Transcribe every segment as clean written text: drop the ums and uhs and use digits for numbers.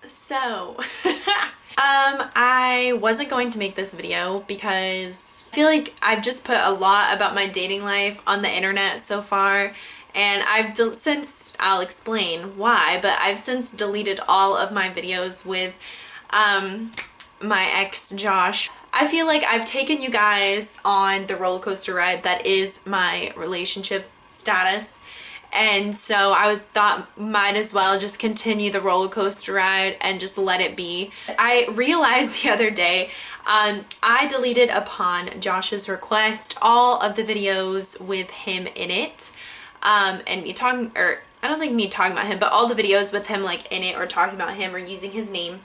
So, I wasn't going to make this video because I feel like I've just put a lot about my dating life on the internet so far, and since, I'll explain why, but I've since deleted all of my videos with my ex Josh. I feel like I've taken you guys on the roller coaster ride that is my relationship status. And so I thought might as well just continue the roller coaster ride and just let it be. I realized the other day I deleted upon Josh's request all of the videos with him in it. And me talking, or I don't think me talking about him, but all the videos with him like in it or talking about him or using his name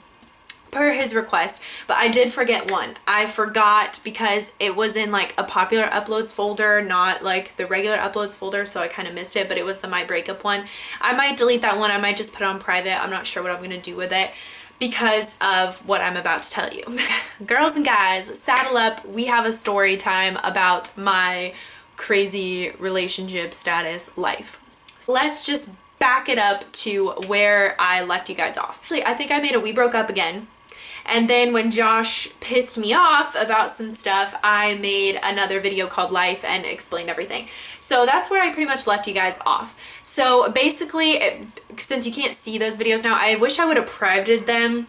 per his request. But I did forget one. I forgot because it was in like a popular uploads folder, not like the regular uploads folder, so I kind of missed it, but it was the my breakup one. I might delete that one. I might just put it on private. I'm not sure what I'm gonna do with it because of what I'm about to tell you. Girls and guys, saddle up. We have a story time about my crazy relationship status life. So let's just back it up to where I left you guys off. Actually, I think I made a we broke up again. And then when Josh pissed me off about some stuff, I made another video called Life and explained everything. So that's where I pretty much left you guys off. So basically, since you can't see those videos now, I wish I would have privated them,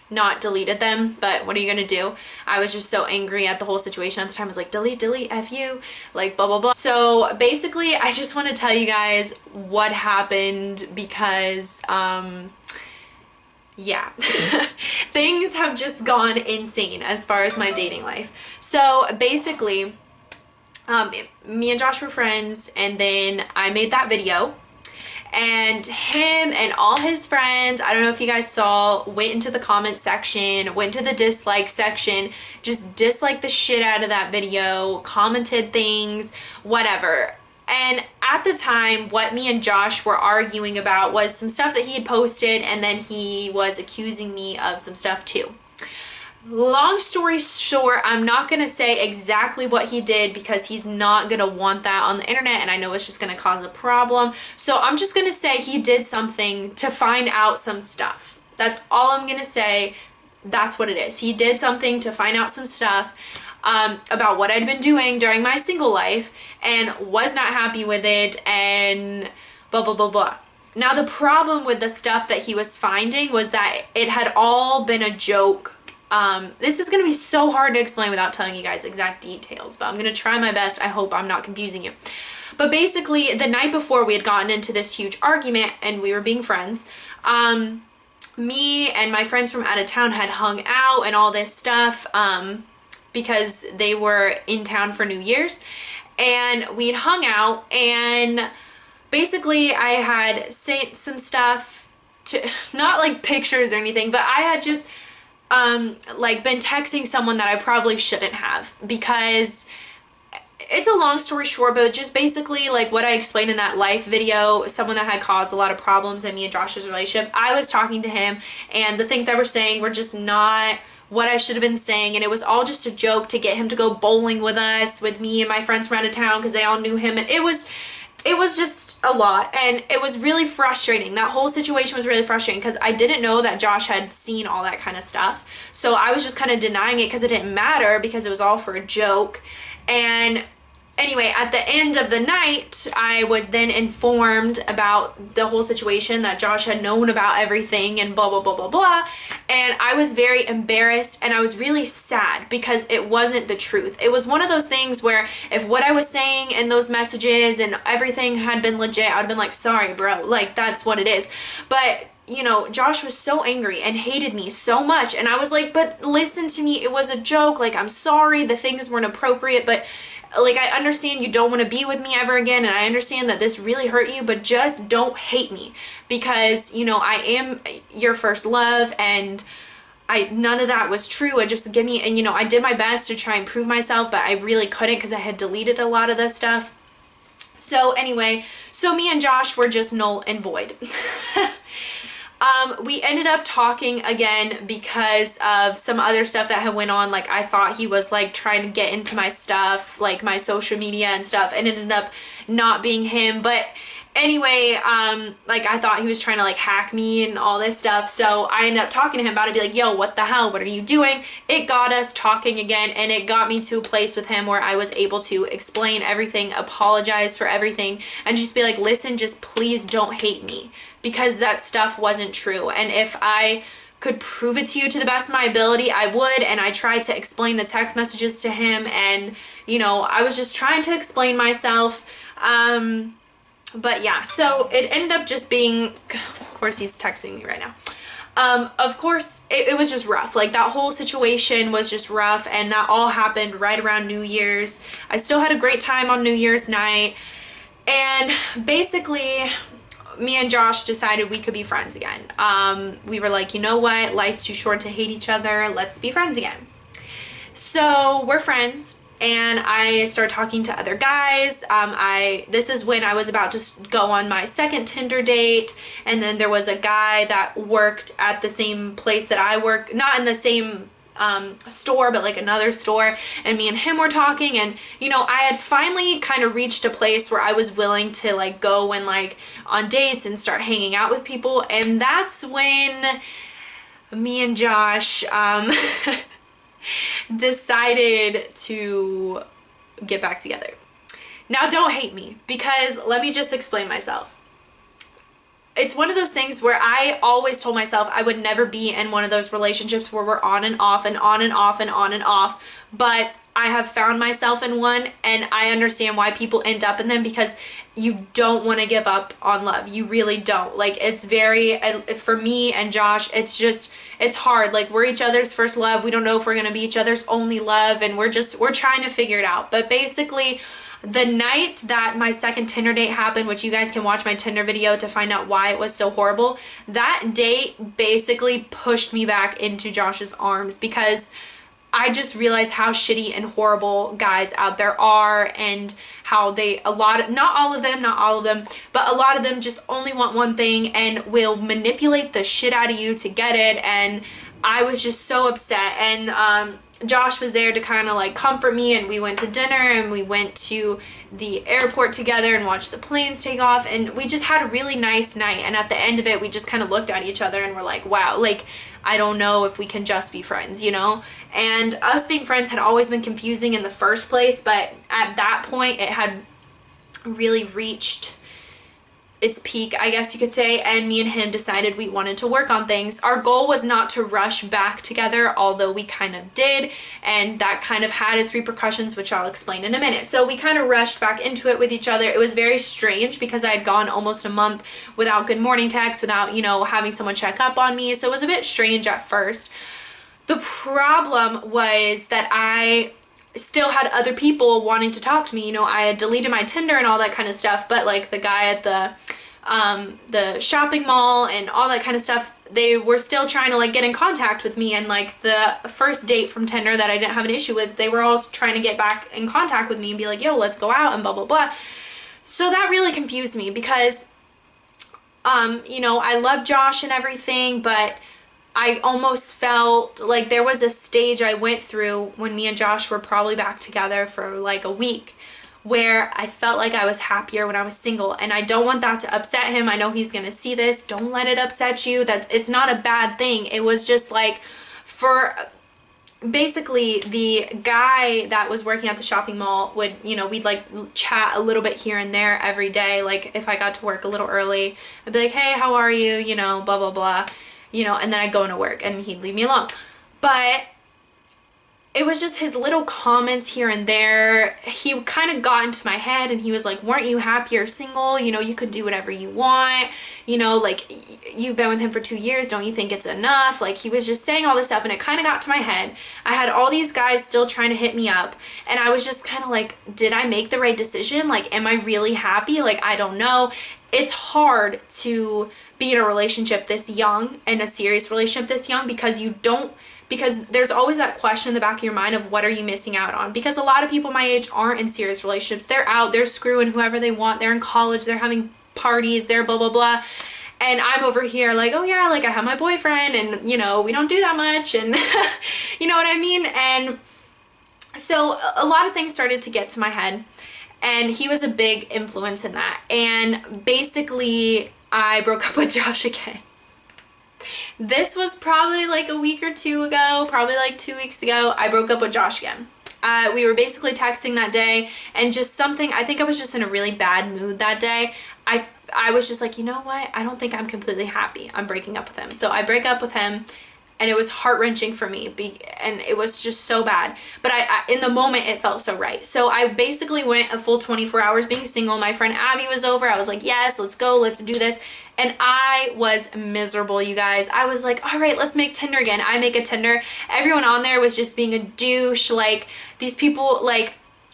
not deleted them, but what are you gonna do? I was just so angry at the whole situation at the time. I was like, delete, F you, like blah, blah, blah. So basically, I just want to tell you guys what happened because, yeah, things have just gone insane as far as my dating life. So basically, me and Josh were friends, and then I made that video, and him and all his friends, I don't know if you guys saw, went into the comment section, went to the dislike section, just disliked the shit out of that video, commented things, whatever. And at the time, what me and Josh were arguing about was some stuff that he had posted, and then he was accusing me of some stuff too. Long story short, I'm not going to say exactly what he did because he's not going to want that on the internet, and I know it's just going to cause a problem. So I'm just going to say he did something to find out some stuff. That's all I'm going to say. That's what it is. He did something to find out some stuff about what I'd been doing during my single life and was not happy with it and blah, blah, blah, blah. Now, the problem with the stuff that he was finding was that it had all been a joke. This is going to be so hard to explain without telling you guys exact details, but I'm going to try my best. I hope I'm not confusing you. But basically, the night before we had gotten into this huge argument and we were being friends, me and my friends from out of town had hung out and all this stuff, because they were in town for New Year's, and we'd hung out, and basically I had sent some stuff to, not like pictures or anything, but I had just like been texting someone that I probably shouldn't have, because it's a long story short, but just basically like what I explained in that life video, someone that had caused a lot of problems in me and Josh's relationship. I was talking to him, and the things I was saying were just not what I should have been saying, and it was all just a joke to get him to go bowling with us, with me and my friends from out of town, because they all knew him, and it was just a lot, and it was really frustrating. That whole situation was really frustrating because I didn't know that Josh had seen all that kind of stuff, so I was just kind of denying it because it didn't matter, because it was all for a joke. And anyway, at the end of the night, I was then informed about the whole situation, that Josh had known about everything and blah, blah, blah, blah, blah. And I was very embarrassed, and I was really sad because it wasn't the truth. It was one of those things where if what I was saying in those messages and everything had been legit, I'd been like, sorry, bro, like that's what it is. But you know, Josh was so angry and hated me so much, and I was like, but listen to me, it was a joke, like I'm sorry, the things weren't appropriate, but like I understand you don't want to be with me ever again, and I understand that this really hurt you, but just don't hate me, because you know I am your first love, and none of that was true, and just give me, and you know I did my best to try and prove myself, but I really couldn't because I had deleted a lot of this stuff. So anyway, so me and Josh were just null and void. We ended up talking again because of some other stuff that had went on. Like I thought he was like trying to get into my stuff, like my social media and stuff, and it ended up not being him. But Anyway, like I thought he was trying to like hack me and all this stuff. So I ended up talking to him about it, be like, yo, what the hell? What are you doing? It got us talking again, and it got me to a place with him where I was able to explain everything, apologize for everything, and just be like, listen, just please don't hate me, because that stuff wasn't true. And if I could prove it to you to the best of my ability, I would. And I tried to explain the text messages to him, and you know, I was just trying to explain myself. But yeah, so it ended up just being, of course he's texting me right now. Of course it was just rough. Like that whole situation was just rough, and that all happened right around New Year's. I still had a great time on New Year's night, and basically me and Josh decided we could be friends again. We were like, you know what, life's too short to hate each other, let's be friends again. So we're friends, and I started talking to other guys. This is when I was about to go on my second Tinder date, and then there was a guy that worked at the same place that I work, not in the same store, but like another store, and me and him were talking, and you know, I had finally kind of reached a place where I was willing to like go and like on dates and start hanging out with people, and that's when me and Josh decided to get back together. Now don't hate me, because let me just explain myself. It's one of those things where I always told myself I would never be in one of those relationships where we're on and off and on and off and on and off, but I have found myself in one, and I understand why people end up in them, because you don't want to give up on love. You really don't. Like, it's very, for me and Josh, it's hard. Like, we're each other's first love. We don't know if we're going to be each other's only love, and we're trying to figure it out. But basically, the night that my second Tinder date happened, which you guys can watch my Tinder video to find out why it was so horrible, that date basically pushed me back into Josh's arms, because I just realized how shitty and horrible guys out there are, and how not all of them, but a lot of them just only want one thing and will manipulate the shit out of you to get it. And I was just so upset, and Josh was there to kind of like comfort me, and we went to dinner, and we went to the airport together and watched the planes take off, and we just had a really nice night. And at the end of it, we just kind of looked at each other and were like, wow, like, I don't know if we can just be friends, you know? And us being friends had always been confusing in the first place, but at that point it had really reached its peak, I guess you could say, and me and him decided we wanted to work on things. Our goal was not to rush back together, although we kind of did, and that kind of had its repercussions, which I'll explain in a minute. So we kind of rushed back into it with each other. It was very strange, because I had gone almost a month without good morning texts, without, you know, having someone check up on me, so it was a bit strange at first. The problem was that I still had other people wanting to talk to me. You know, I had deleted my Tinder and all that kind of stuff, but like the guy at the shopping mall and all that kind of stuff, they were still trying to like get in contact with me. And like the first date from Tinder that I didn't have an issue with, they were all trying to get back in contact with me and be like, yo, let's go out and blah blah blah. So that really confused me, because you know, I love Josh and everything, but I almost felt like there was a stage I went through when me and Josh were probably back together for like a week, where I felt like I was happier when I was single, and I don't want that to upset him. I know he's gonna see this. Don't let it upset you. It's not a bad thing. It was just like, for basically the guy that was working at the shopping mall would, you know, we'd like chat a little bit here and there every day. Like if I got to work a little early, I'd be like, hey, how are you? You know, blah, blah, blah. You know, and then I'd go into work and he'd leave me alone. But it was just his little comments here and there. He kind of got into my head, and he was like, weren't you happier single? You know, you could do whatever you want. You know, like, you've been with him for 2 years. Don't you think it's enough? Like, he was just saying all this stuff, and it kind of got to my head. I had all these guys still trying to hit me up, and I was just kind of like, did I make the right decision? Like, am I really happy? Like, I don't know. It's hard to be in a relationship this young, in a serious relationship this young, because there's always that question in the back of your mind of what are you missing out on? Because a lot of people my age aren't in serious relationships. They're out, they're screwing whoever they want, they're in college, they're having parties, they're blah, blah, blah. And I'm over here like, oh yeah, like I have my boyfriend, and you know, we don't do that much, and you know what I mean? And so a lot of things started to get to my head. And he was a big influence in that. And basically, I broke up with Josh again. This was probably like a week or two ago, probably like 2 weeks ago, I broke up with Josh again. We were basically texting that day, and just something, I think I was just in a really bad mood that day. I was just like, you know what? I don't think I'm completely happy. I'm breaking up with him. So I break up with him, and it was heart-wrenching for me, and it was just so bad. But in the moment, it felt so right. So I basically went a full 24 hours being single. My friend Abby was over. I was like, yes, let's go, let's do this. And I was miserable, you guys. I was like, all right, let's make Tinder again. I make a Tinder. Everyone on there was just being a douche. Like, these people, like,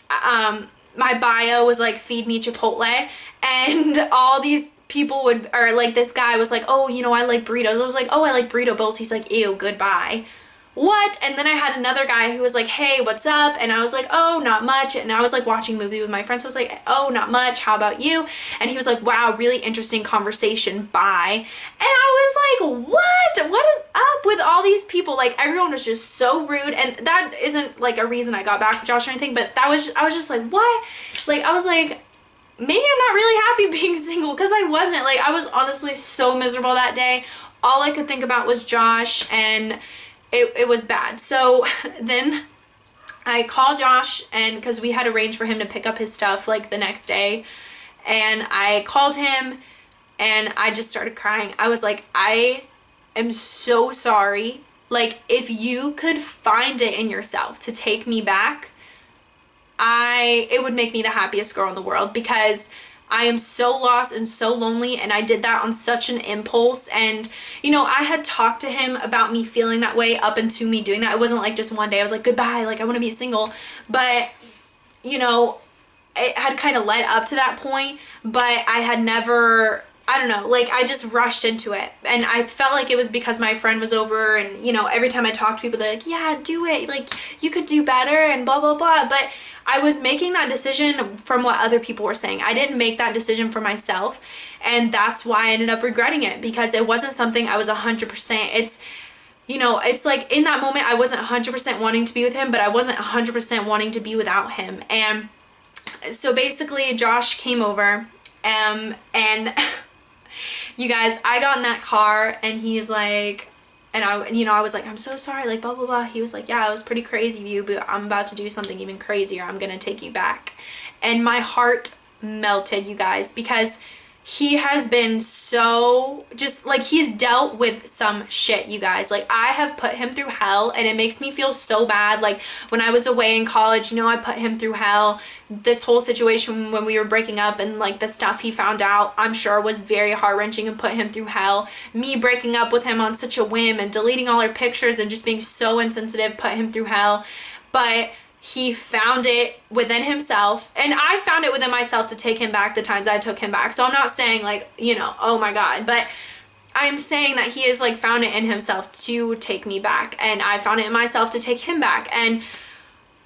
my bio was like, feed me Chipotle. And all these people would, or like this guy was like, oh, you know, I like burritos. I was like, oh, I like burrito bowls. He's like, ew, goodbye. What? And then I had another guy who was like, hey, what's up? And I was like, oh, not much. And I was like watching a movie with my friends. So I was like, oh, not much. How about you? And he was like, wow, really interesting conversation. Bye. And I was like, what? What is up with all these people? Like, everyone was just so rude. And that isn't like a reason I got back with Josh or anything, but I was just like, what? Like, I was like, maybe I'm not really happy being single, because I wasn't. Like, I was honestly so miserable that day. All I could think about was Josh, and it was bad. So then I called Josh, and because we had arranged for him to pick up his stuff like the next day, and I called him and I just started crying. I was like, I am so sorry. Like, if you could find it in yourself to take me back, it would make me the happiest girl in the world, because I am so lost and so lonely, and I did that on such an impulse. And you know, I had talked to him about me feeling that way up into me doing that. It wasn't like just one day I was like, goodbye, like I want to be single. But you know, it had kind of led up to that point, but I had never, I don't know, like I just rushed into it. And I felt like it was because my friend was over, and you know, every time I talked to people, they're like, yeah, do it, like you could do better and blah blah blah. But I was making that decision from what other people were saying. I didn't make that decision for myself, and that's why I ended up regretting it, because it wasn't something I was 100%. It's, you know, it's like in that moment I wasn't 100% wanting to be with him, but I wasn't 100% wanting to be without him. And so basically Josh came over, and you guys, I got in that car, and he's like, and I was like, I'm so sorry, like blah blah blah. He was like, yeah, it was pretty crazy of you, but I'm about to do something even crazier. I'm gonna take you back. And my heart melted, you guys, because he has been so, just like, he's dealt with some shit, you guys. Like, I have put him through hell, and it makes me feel so bad. Like, when I was away in college, you know, I put him through hell. This whole situation when we were breaking up, and like the stuff he found out, I'm sure was very heart-wrenching and put him through hell. Me breaking up with him on such a whim and deleting all our pictures and just being so insensitive put him through hell. But he found it within himself, and I found it within myself to take him back the times I took him back. So I'm not saying like, you know, oh my God, but I am saying that he has like found it in himself to take me back, and I found it in myself to take him back. And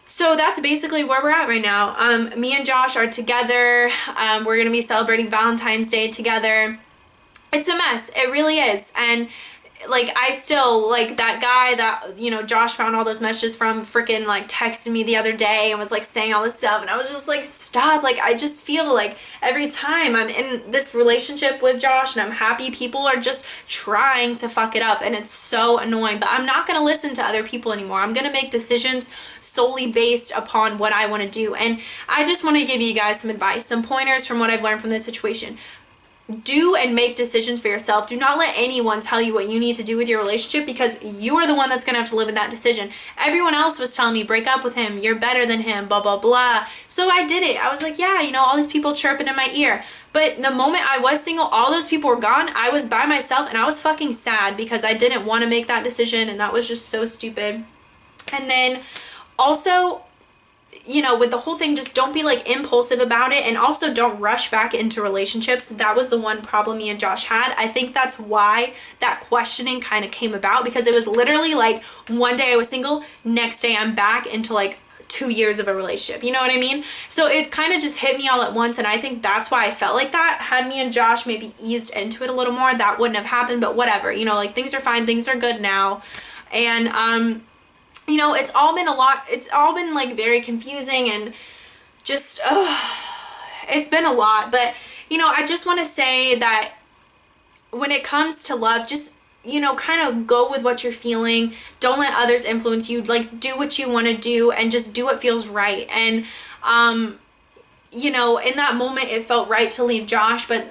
so that's basically where we're at right now. Me and Josh are together. We're gonna be celebrating Valentine's Day together. It's a mess, it really is. And like, I still, like, that guy that, you know, Josh found all those messages from, freaking like texted me the other day and was like saying all this stuff, and I was just like, stop. Like, I just feel like every time I'm in this relationship with Josh and I'm happy, people are just trying to fuck it up, and it's so annoying. But I'm not gonna listen to other people anymore. I'm gonna make decisions solely based upon what I want to do. And I just want to give you guys some advice, some pointers from what I've learned from this situation. Do and make decisions for yourself. Do not let anyone tell you what you need to do with your relationship, because you are the one that's gonna have to live with that decision. Everyone else was telling me, break up with him, you're better than him, blah blah blah. So I did it. I was like, yeah, you know, all these people chirping in my ear. But the moment I was single, all those people were gone. I was by myself, and I was fucking sad because I didn't want to make that decision, and that was just so stupid. And then also, you know, with the whole thing, just don't be like impulsive about it, and also don't rush back into relationships. That was the one problem me and Josh had. I think that's why that questioning kind of came about, because it was literally like one day I was single, next day I'm back into like 2 years of a relationship, you know what I mean? So it kind of just hit me all at once, and I think that's why I felt like that. Had me and Josh maybe eased into it a little more, that wouldn't have happened. But whatever, you know, like, things are fine, things are good now. And you know, it's all been like very confusing, and just it's been a lot, but you know, I just want to say that when it comes to love, just, you know, kind of go with what you're feeling. Don't let others influence you. Like, do what you want to do and just do what feels right. And you know, in that moment it felt right to leave Josh, but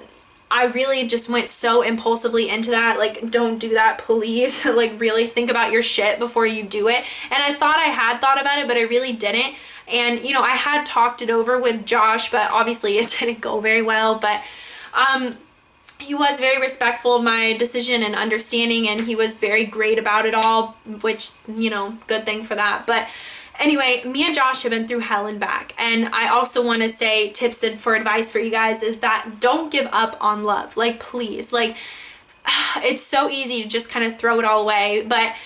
I really just went so impulsively into that. Like, don't do that, please. Like, really think about your shit before you do it. And I thought I had thought about it, but I really didn't. And, you know, I had talked it over with Josh, but obviously it didn't go very well. But he was very respectful of my decision and understanding, and he was very great about it all, which, you know, good thing for that. But anyway, me and Josh have been through hell and back. And I also want to say tips and for advice for you guys is that don't give up on love. Like, please, like, it's so easy to just kind of throw it all away. But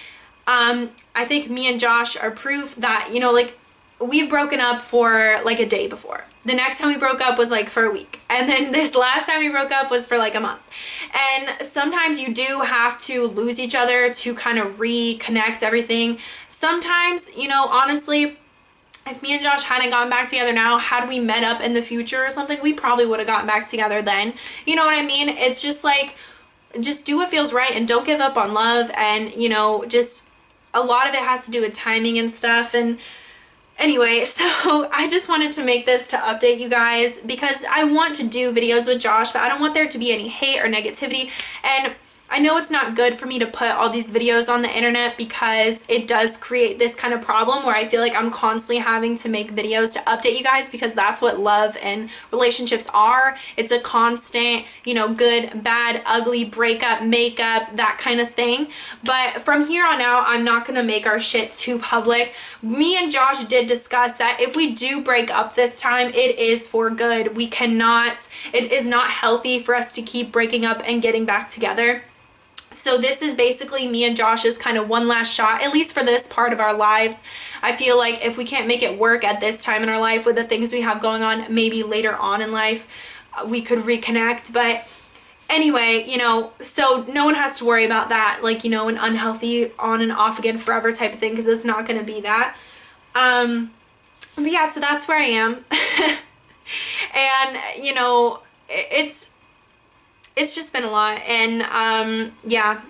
I think me and Josh are proof that, you know, like, we've broken up for like a day before. The next time we broke up was like for a week. And then this last time we broke up was for like a month. And sometimes you do have to lose each other to kind of reconnect everything. Sometimes, you know, honestly, if me and Josh hadn't gotten back together now, had we met up in the future or something, we probably would have gotten back together then. You know what I mean? It's just like, just do what feels right and don't give up on love. And, you know, just a lot of it has to do with timing and stuff. And anyway, so I just wanted to make this to update you guys because I want to do videos with Josh, but I don't want there to be any hate or negativity. And I know it's not good for me to put all these videos on the internet because it does create this kind of problem where I feel like I'm constantly having to make videos to update you guys, because that's what love and relationships are. It's a constant, you know, good, bad, ugly, breakup, makeup, that kind of thing. But from here on out, I'm not going to make our shit too public. Me and Josh did discuss that if we do break up this time, it is for good. We cannot, it is not healthy for us to keep breaking up and getting back together. So this is basically me and Josh's kind of one last shot, at least for this part of our lives. I feel like if we can't make it work at this time in our life with the things we have going on, maybe later on in life we could reconnect. But anyway, you know, so no one has to worry about that, like, you know, an unhealthy on and off again forever type of thing, because it's not going to be that. But yeah, so that's where I am. And, you know, it's just been a lot. And yeah,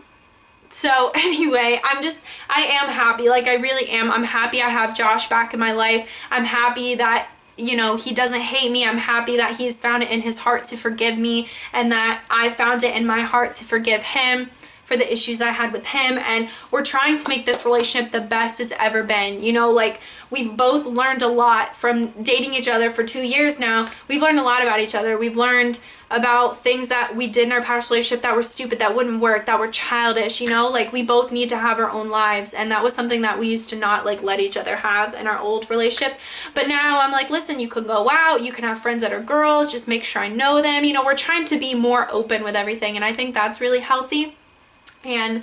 so anyway, I am happy. Like, I really am. I'm happy I have Josh back in my life. I'm happy that, you know, he doesn't hate me. I'm happy that he's found it in his heart to forgive me, and that I found it in my heart to forgive him for the issues I had with him. And we're trying to make this relationship the best it's ever been. You know, like, we've both learned a lot from dating each other for 2 years now. We've learned a lot about each other. We've learned about things that we did in our past relationship that were stupid, that wouldn't work, that were childish, you know, like, we both need to have our own lives. And that was something that we used to not like let each other have in our old relationship. But now I'm like, listen, you can go out, you can have friends that are girls, just make sure I know them. You know, we're trying to be more open with everything, and I think that's really healthy. And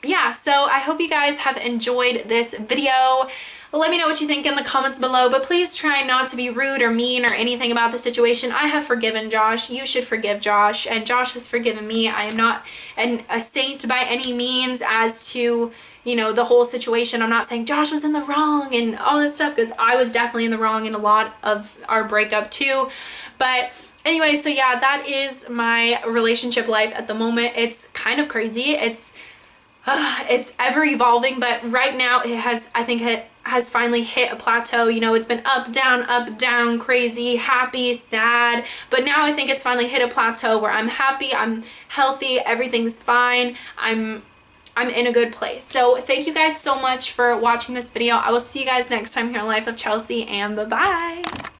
yeah, so I hope you guys have enjoyed this video. Let me know what you think in the comments below, but please try not to be rude or mean or anything about the situation. I have forgiven Josh. You should forgive Josh, and Josh has forgiven me. I am not a saint by any means as to, you know, the whole situation. I'm not saying Josh was in the wrong and all this stuff, because I was definitely in the wrong in a lot of our breakup too. But anyway, so yeah, that is my relationship life at the moment. It's kind of crazy. It's ever evolving, but right now it has, I think it has finally hit a plateau. You know, it's been up, down, crazy, happy, sad, but now I think it's finally hit a plateau where I'm happy, I'm healthy, everything's fine, I'm in a good place. So thank you guys so much for watching this video. I will see you guys next time here on Life of Chelsey, and bye-bye.